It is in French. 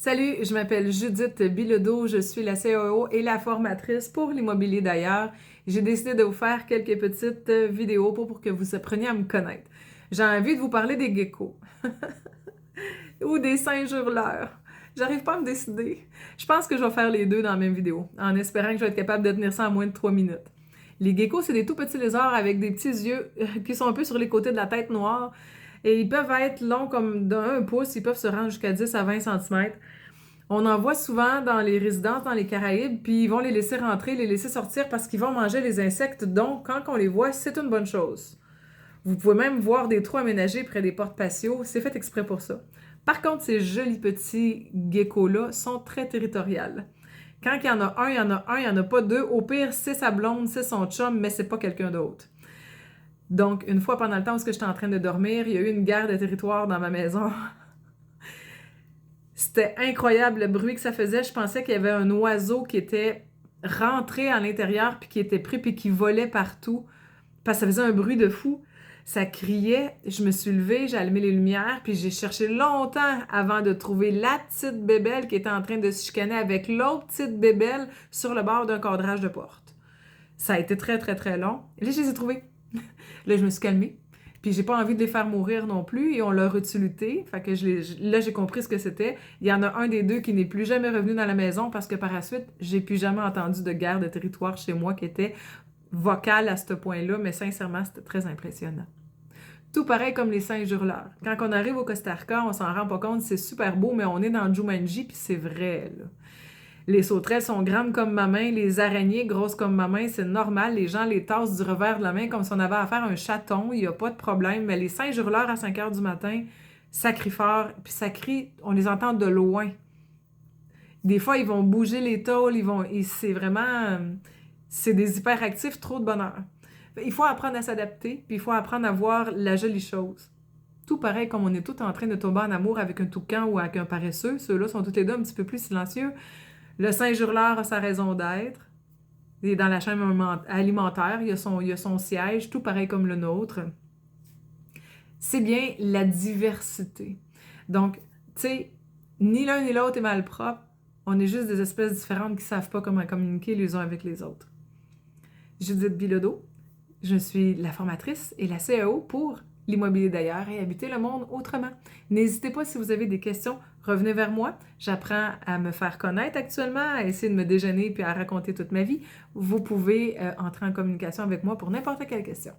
Salut, je m'appelle Judith Bilodeau, je suis la CAO et la formatrice pour l'immobilier d'ailleurs. J'ai décidé de vous faire quelques petites vidéos pour que vous appreniez à me connaître. J'ai envie de vous parler des geckos ou des singes hurleurs. J'arrive pas à me décider. Je pense que je vais faire les deux dans la même vidéo, en espérant que je vais être capable de tenir ça en moins de 3 minutes. Les geckos, c'est des tout petits lézards avec des petits yeux qui sont un peu sur les côtés de la tête noire. Et ils peuvent être longs comme d'un pouce, ils peuvent se rendre jusqu'à 10 à 20 cm. On en voit souvent dans les résidences dans les Caraïbes, puis ils vont les laisser rentrer, les laisser sortir parce qu'ils vont manger les insectes. Donc, quand on les voit, c'est une bonne chose. Vous pouvez même voir des trous aménagés près des portes patio, c'est fait exprès pour ça. Par contre, ces jolis petits geckos-là sont très territoriales. Quand il y en a un, il y en a un, il n'y en a pas deux. Au pire, c'est sa blonde, c'est son chum, mais c'est pas quelqu'un d'autre. Donc, une fois pendant le temps où j'étais en train de dormir, il y a eu une guerre de territoire dans ma maison. C'était incroyable le bruit que ça faisait. Je pensais qu'il y avait un oiseau qui était rentré à l'intérieur, puis qui était pris, puis qui volait partout. Parce que ça faisait un bruit de fou. Ça criait. Je me suis levée, j'ai allumé les lumières, puis j'ai cherché longtemps avant de trouver la petite bébelle qui était en train de se chicaner avec l'autre petite bébelle sur le bord d'un cadrage de porte. Ça a été très, très, très long. Et là, je les ai trouvés. Là, je me suis calmée. Puis j'ai pas envie de les faire mourir non plus. Et on leur utilité. Fait que là, j'ai compris ce que c'était. Il y en a un des deux qui n'est plus jamais revenu dans la maison parce que par la suite, j'ai plus jamais entendu de guerre de territoire chez moi qui était vocale à ce point-là. Mais sincèrement, c'était très impressionnant. Tout pareil comme les singes hurleurs. Quand on arrive au Costa Rica, on s'en rend pas compte, c'est super beau, mais on est dans Jumanji, puis c'est vrai, là. Les sauterelles sont grandes comme ma main, les araignées grosses comme ma main, c'est normal. Les gens les tassent du revers de la main comme si on avait affaire à un chaton, il n'y a pas de problème. Mais les singes hurleurs à 5 heures du matin, ça crie fort, puis ça crie, on les entend de loin. Des fois, ils vont bouger les tôles, c'est vraiment, c'est des hyperactifs, trop de bonheur. Il faut apprendre à s'adapter, puis il faut apprendre à voir la jolie chose. Tout pareil comme on est tous en train de tomber en amour avec un toucan ou avec un paresseux, ceux-là sont tous les deux un petit peu plus silencieux. Le singe hurleur a sa raison d'être. Il est dans la chaîne alimentaire, il a son siège, tout pareil comme le nôtre. C'est bien la diversité. Donc, tu sais, ni l'un ni l'autre est malpropre. On est juste des espèces différentes qui ne savent pas comment communiquer les uns avec les autres. Judith Bilodeau, je suis la formatrice et la CAO pour l'immobilier d'ailleurs et habiter le monde autrement. N'hésitez pas si vous avez des questions, revenez vers moi. J'apprends à me faire connaître actuellement, à essayer de me déjeuner puis à raconter toute ma vie. Vous pouvez entrer en communication avec moi pour n'importe quelle question.